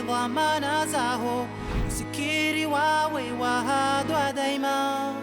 dhamana zao, usikiri wawe wahadwa daima.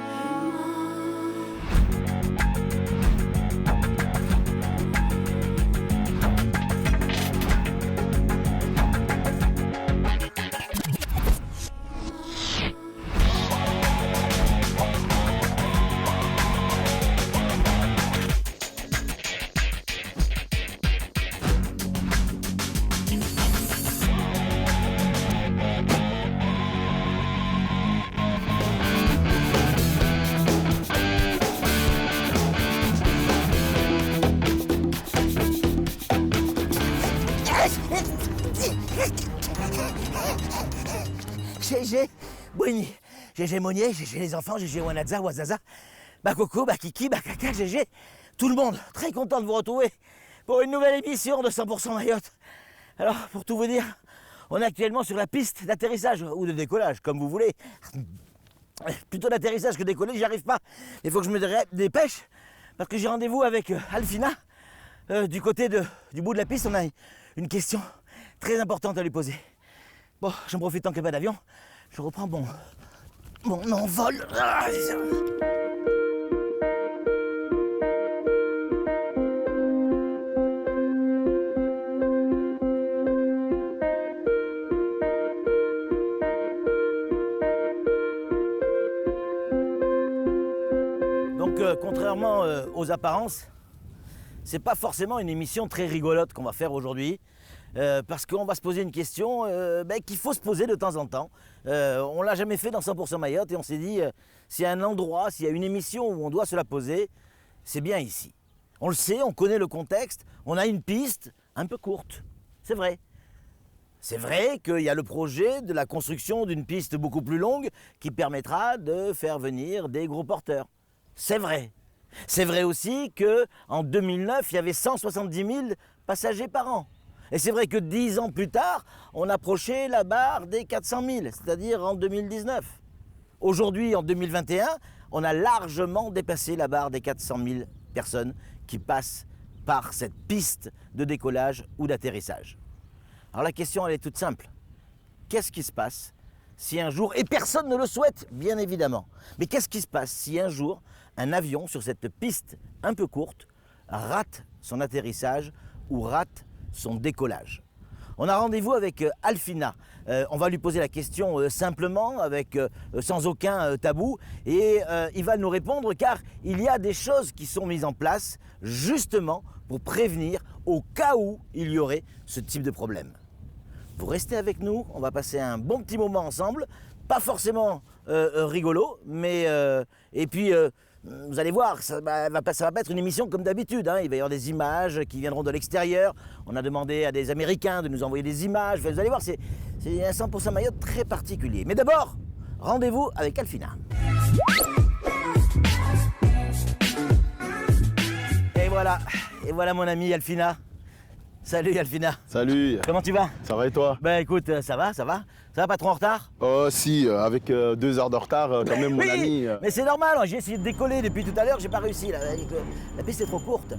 GG Boigny, GG Monnier, GG les enfants, GG Wanaza, Wazaza, Bakoko, Bakiki, Bakaka, GG, tout le monde, très content de vous retrouver pour une nouvelle émission de 100% Mayotte. Alors, pour tout vous dire, on est actuellement sur la piste d'atterrissage, ou de décollage, comme vous voulez. Plutôt d'atterrissage que décoller, j'y arrive pas. Il faut que je me dépêche, parce que j'ai rendez-vous avec Alfina. Du côté du bout de la piste, on a une question très importante à lui poser. Bon, j'en profite tant qu'il n'y a pas d'avion. Je reprends mon envol. Donc, contrairement aux apparences, c'est pas forcément une émission très rigolote qu'on va faire aujourd'hui. Parce qu'on va se poser une question qu'il faut se poser de temps en temps. On ne l'a jamais fait dans 100% Mayotte et on s'est dit, s'il y a un endroit, s'il y a une émission où on doit se la poser, c'est bien ici. On le sait, on connaît le contexte, on a une piste un peu courte, c'est vrai. C'est vrai qu'il y a le projet de la construction d'une piste beaucoup plus longue qui permettra de faire venir des gros porteurs. C'est vrai. C'est vrai aussi qu'en 2009, il y avait 170 000 passagers par an. Et c'est vrai que 10 ans plus tard, on approchait la barre des 400 000, c'est-à-dire en 2019. Aujourd'hui, en 2021, on a largement dépassé la barre des 400 000 personnes qui passent par cette piste de décollage ou d'atterrissage. Alors la question, elle est toute simple. Qu'est-ce qui se passe si un jour, et personne ne le souhaite, bien évidemment, mais qu'est-ce qui se passe si un jour, un avion sur cette piste un peu courte rate son atterrissage ou rate son décollage? On a rendez-vous avec Alfina. On va lui poser la question simplement, sans aucun tabou, et il va nous répondre car il y a des choses qui sont mises en place justement pour prévenir au cas où il y aurait ce type de problème. Vous restez avec nous, on va passer un bon petit moment ensemble, pas forcément rigolo, mais et puis vous allez voir, ça va pas être une émission comme d'habitude, hein. Il va y avoir des images qui viendront de l'extérieur. On a demandé à des Américains de nous envoyer des images. Enfin, vous allez voir, c'est un 100% Mayotte très particulier. Mais d'abord, rendez-vous avec Alfina. Et voilà mon ami Alfina. Salut Alfina. Salut. Comment tu vas? Ça va et toi? Ben écoute, ça va. Ça va pas trop en retard? Oh si, avec 2 heures de retard quand même mon oui, ami. Mais c'est normal, j'ai essayé de décoller depuis tout à l'heure, j'ai pas réussi. La piste est trop courte.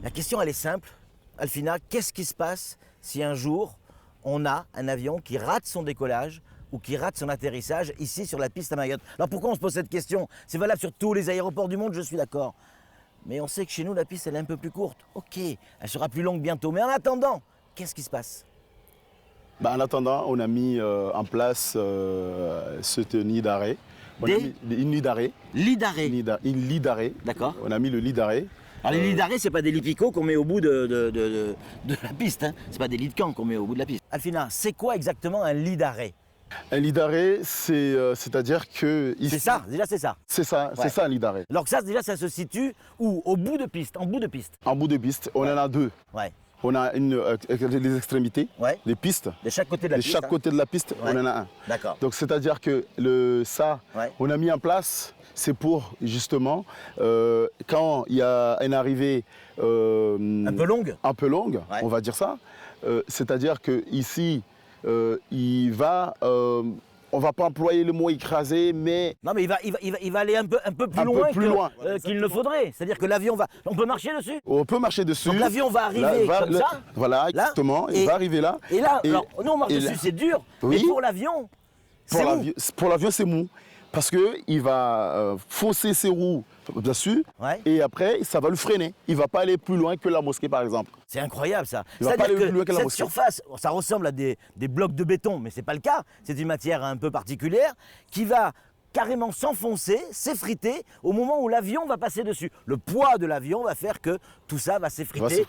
La question elle est simple. Alfina, qu'est-ce qui se passe si un jour on a un avion qui rate son décollage ou qui rate son atterrissage ici sur la piste à Mayotte? Alors pourquoi on se pose cette question? C'est valable sur tous les aéroports du monde, je suis d'accord. Mais on sait que chez nous, la piste, elle est un peu plus courte. Ok, elle sera plus longue bientôt. Mais en attendant, qu'est-ce qui se passe? En attendant, on a mis en place ce nid d'arrêt. Une nid d'arrêt. Lit d'arrêt. Une lit d'arrêt. D'accord. On a mis le lit d'arrêt. Alors les lits d'arrêt, c'est pas des lits picots qu'on met au bout de la piste. Hein. C'est pas des lits de camp qu'on met au bout de la piste. Alfina, c'est quoi exactement un lit d'arrêt? Un lit d'arrêt, c'est-à-dire que... Ici, c'est ça, déjà c'est ça. C'est ça, ouais. C'est ça un lit d'arrêt. Alors que ça, déjà, ça se situe où? Au bout de piste, en bout de piste. En bout de piste, on en a deux. Ouais. On a les extrémités, ouais. Les pistes. De chaque côté de la piste. De chaque côté de la piste, ouais. On en a un. D'accord. Donc c'est-à-dire que ouais. On a mis en place, c'est pour justement, quand il y a une arrivée... un peu longue. Un peu longue, ouais. On va dire ça. C'est-à-dire qu'ici, il va on va pas employer le mot écrasé, mais Non, mais il va aller un peu plus loin qu'il ne faudrait. C'est-à-dire que l'avion va... On peut marcher dessus. on peut marcher dessus. Donc l'avion va arriver comme ça. Voilà, exactement, il va arriver là. Et là, alors, nous on marche dessus, c'est dur. Oui. Mais pour l'avion, c'est mou. Pour l'avion, c'est mou. Parce qu'il va fausser ses roues dessus, Ouais. et après, ça va le freiner. Il ne va pas aller plus loin que la mosquée, par exemple. C'est incroyable ça. Il va pas C'est-à-dire aller plus loin que la cette mosquée. surface, ça ressemble à des blocs de béton, mais c'est pas le cas. C'est une matière un peu particulière qui va carrément s'enfoncer, s'effriter au moment où l'avion va passer dessus. Le poids de l'avion va faire que tout ça va s'effriter.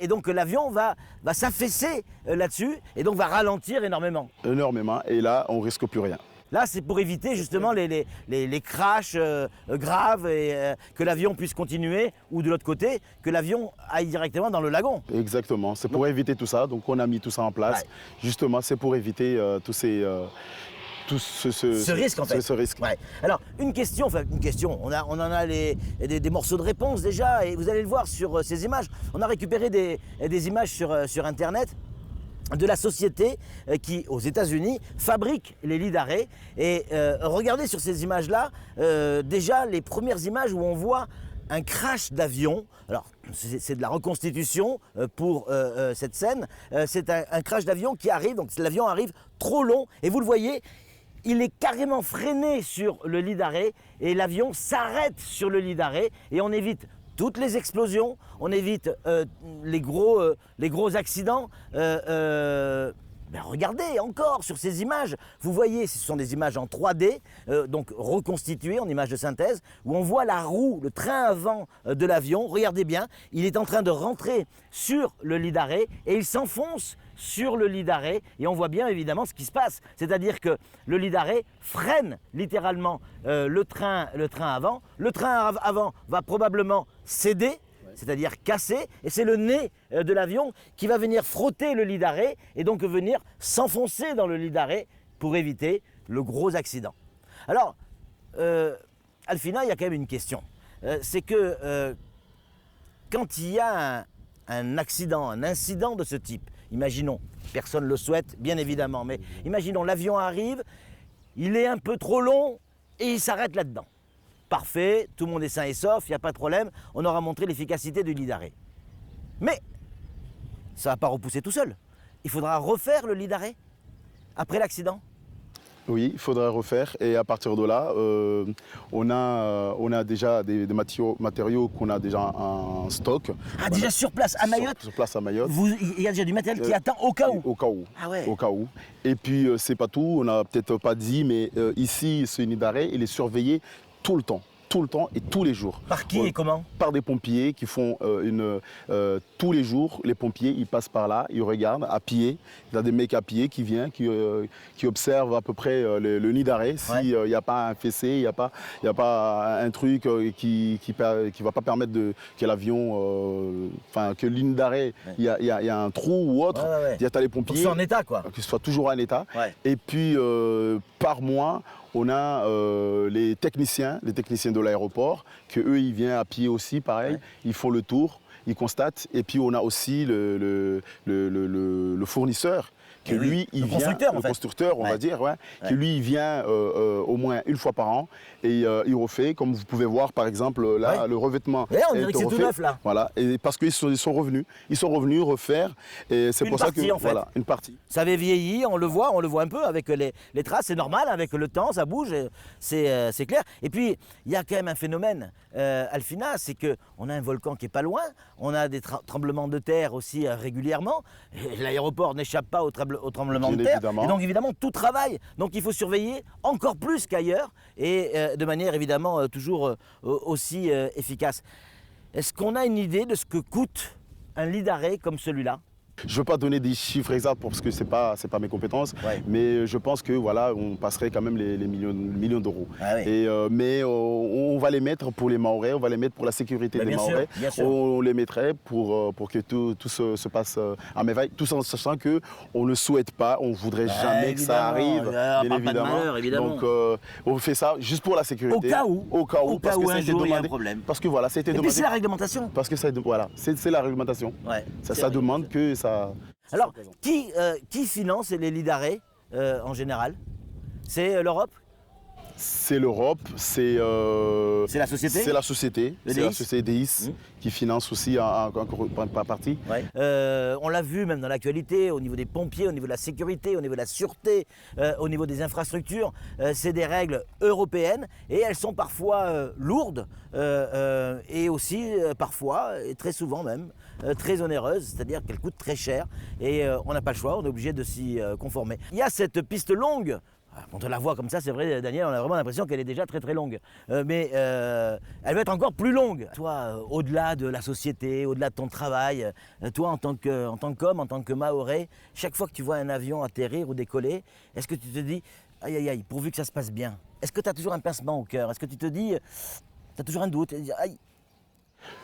Et donc l'avion va s'affaisser là-dessus et donc va ralentir énormément. Énormément, et là, on ne risque plus rien. Là, c'est pour éviter justement les crashs graves et que l'avion puisse continuer, ou de l'autre côté, que l'avion aille directement dans le lagon. Exactement, c'est pour éviter tout ça. Donc on a mis tout ça en place. Ouais. Justement, c'est pour éviter tout ce risque en fait. Ce risque. Ouais. Alors une question, on en a des morceaux de réponse déjà, et vous allez le voir sur ces images. On a récupéré des images sur Internet de la société qui, aux États-Unis, fabrique les lits d'arrêt. Et regardez sur ces images-là, déjà les premières images où on voit un crash d'avion. Alors, c'est de la reconstitution pour cette scène. C'est un crash d'avion qui arrive, donc l'avion arrive trop long, et vous le voyez, il est carrément freiné sur le lit d'arrêt, et l'avion s'arrête sur le lit d'arrêt, et on évite toutes les explosions, on évite les gros accidents. Regardez encore sur ces images, vous voyez, ce sont des images en 3D, donc reconstituées en images de synthèse, où on voit la roue, le train avant de l'avion. Regardez bien, il est en train de rentrer sur le lit d'arrêt et il s'enfonce sur le lit d'arrêt, et on voit bien évidemment ce qui se passe. C'est-à-dire que le lit d'arrêt freine littéralement le train avant. Le train avant va probablement céder, c'est-à-dire casser, et c'est le nez de l'avion qui va venir frotter le lit d'arrêt et donc venir s'enfoncer dans le lit d'arrêt pour éviter le gros accident. Alors, Alfina, il y a quand même une question. C'est que quand il y a un accident, un incident de ce type, imaginons, personne ne le souhaite, bien évidemment, mais imaginons, l'avion arrive, il est un peu trop long et il s'arrête là-dedans. Parfait, tout le monde est sain et sauf, il n'y a pas de problème, on aura montré l'efficacité du lit d'arrêt. Mais ça ne va pas repousser tout seul. Il faudra refaire le lit d'arrêt après l'accident. Oui, il faudrait refaire, et à partir de là, on a déjà des matériaux qu'on a déjà en stock. Ah, déjà sur place à Mayotte? Sur place à Mayotte. Il y a déjà du matériel qui attend au cas où? Au cas où. Ah ouais. Au cas où. Et puis, c'est pas tout, on n'a peut-être pas dit, mais ici, ce nid d'arrêt, il est surveillé tout le temps et tous les jours. Par qui et comment? Par des pompiers qui font tous les jours, les pompiers, ils passent par là, ils regardent à pied. Il y a des mecs à pied qui viennent, qui observent à peu près le nid d'arrêt, s'il n'y a pas un fessé, il n'y a pas un truc qui va pas permettre que l'avion, que le nid d'arrêt, il y a un trou ou autre. Il y a les pompiers. Qu'il soit en état, quoi. Qu'il soit toujours en état. Ouais. Et puis, par mois, on a les techniciens de l'aéroport, qu'eux, ils viennent à pied aussi, pareil. Ouais. Ils font le tour, ils constatent. Et puis, on a aussi le fournisseur, que lui, il vient, le constructeur, on va dire, que lui, il vient au moins une fois par an, et il refait, comme vous pouvez voir, par exemple, là, le revêtement. Et on dirait que c'est tout neuf, là. Voilà, et parce qu'ils sont revenus refaire, et c'est pour ça que, en fait. voilà, une partie. Ça avait vieilli, on le voit un peu avec les traces, c'est normal, avec le temps, ça bouge, c'est clair. Et puis, il y a quand même un phénomène, Alfina, c'est qu'on a un volcan qui est pas loin, on a des tremblements de terre aussi régulièrement, et l'aéroport n'échappe pas au tremblement de terre, et donc évidemment tout travaille, donc il faut surveiller encore plus qu'ailleurs, et de manière évidemment toujours aussi efficace. Est-ce qu'on a une idée de ce que coûte un lit d'arrêt comme celui-là? Je ne veux pas donner des chiffres exacts parce que ce n'est pas mes compétences, mais je pense que voilà, on passerait quand même les millions d'euros. Ah oui. Mais on va les mettre pour les Mahorais, on va les mettre pour la sécurité des Mahorais. On les mettrait pour que tout se passe à merveille, tout en sachant qu'on ne souhaite pas, on ne voudrait jamais que ça arrive, bien évidemment. Malheur, évidemment. Donc on fait ça juste pour la sécurité. Au cas où parce que un jour il y a un problème. Parce que voilà, c'était demandé. Et puis c'est la réglementation. Parce que c'est la réglementation. Ouais, ça demande que ça... Alors, qui finance les lits d'arrêt en général? C'est l'Europe? C'est l'Europe, c'est la société? C'est la société, Le c'est la DIS? société DIS qui finance aussi en partie. Ouais. On l'a vu même dans l'actualité, au niveau des pompiers, au niveau de la sécurité, au niveau de la sûreté, au niveau des infrastructures. C'est des règles européennes et elles sont parfois lourdes et aussi parfois, et très souvent même, très onéreuses, c'est-à-dire qu'elles coûtent très cher et on n'a pas le choix, on est obligé de s'y conformer. Il y a cette piste longue. Quand on la voit comme ça, c'est vrai, Daniel, on a vraiment l'impression qu'elle est déjà très très longue. Mais elle va être encore plus longue. Toi, au-delà de la société, au-delà de ton travail, toi en tant qu'homme, en tant que Mahorais, chaque fois que tu vois un avion atterrir ou décoller, est-ce que tu te dis, aïe aïe aïe, pourvu que ça se passe bien? Est-ce que tu as toujours un pincement au cœur? Est-ce que tu te dis, tu as toujours un doute? Aïe.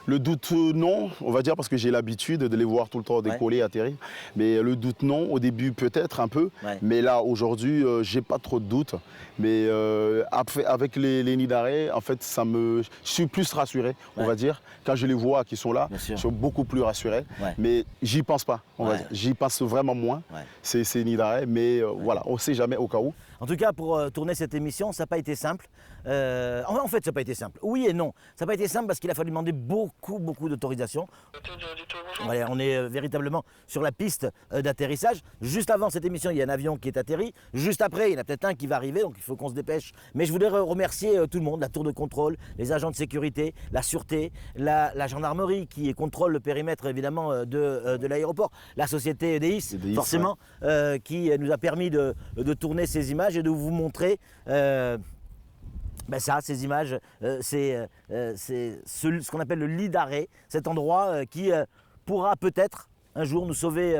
Le doute, non, on va dire, parce que j'ai l'habitude de les voir tout le temps décoller, atterrir. Mais le doute, non. Au début, peut-être un peu. Ouais. Mais là, aujourd'hui, j'ai pas trop de doute. Mais avec les nids d'arrêt, en fait, je suis plus rassuré, on va dire. Quand je les vois qui sont là, je suis beaucoup plus rassuré. Ouais. Mais j'y pense pas, on va dire. J'y pense vraiment moins, ces nids d'arrêt. Mais voilà, on sait jamais au cas où. En tout cas, pour tourner cette émission, ça n'a pas été simple. En fait, ça n'a pas été simple. Oui et non. Ça n'a pas été simple parce qu'il a fallu demander beaucoup d'autorisation. Voilà, on est véritablement sur la piste d'atterrissage. Juste avant cette émission, il y a un avion qui est atterri. Juste après, il y en a peut-être un qui va arriver, donc il faut qu'on se dépêche. Mais je voudrais remercier tout le monde, la tour de contrôle, les agents de sécurité, la sûreté, la gendarmerie qui contrôle le périmètre évidemment de l'aéroport, la société DIS, forcément, qui nous a permis de tourner ces images et de vous montrer ces images, c'est ce qu'on appelle le lit d'arrêt, cet endroit qui pourra peut-être un jour nous sauver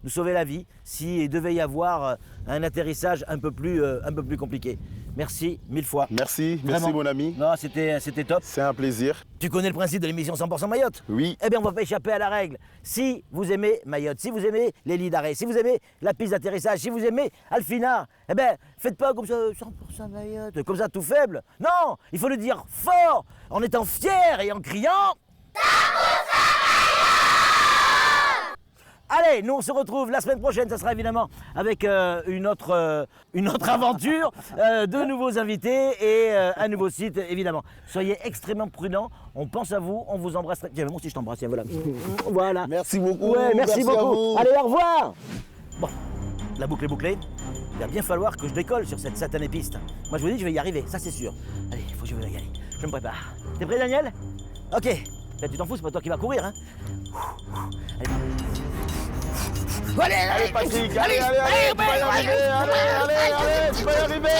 la vie s'il devait y avoir un atterrissage un peu plus compliqué. Merci mille fois. Merci mon ami. Non, c'était top. C'est un plaisir. Tu connais le principe de l'émission 100% Mayotte? Oui. Eh bien, on va pas échapper à la règle. Si vous aimez Mayotte, si vous aimez les lits d'arrêt, si vous aimez la piste d'atterrissage, si vous aimez Alfina, eh bien, faites pas comme ça 100% Mayotte, comme ça tout faible. Non, il faut le dire fort, en étant fier et en criant. Allez, nous on se retrouve la semaine prochaine, ça sera évidemment avec une autre aventure, de nouveaux invités et un nouveau site évidemment. Soyez extrêmement prudents, on pense à vous, on vous embrasse. Tiens, moi aussi je t'embrasse, voilà. Voilà. Merci beaucoup. Ouais, merci beaucoup. À vous. Allez, au revoir. Bon, la boucle est bouclée. Il va bien falloir que je décolle sur cette satanée piste. Moi je vous dis, je vais y arriver, ça c'est sûr. Allez, il faut que je y aller. Je me prépare. T'es prêt, Daniel? Ok. Là, tu t'en fous, c'est pas toi qui vas courir, hein. Allez. Allez Patrick, allez, tu vas y arriver, tu vas y arriver.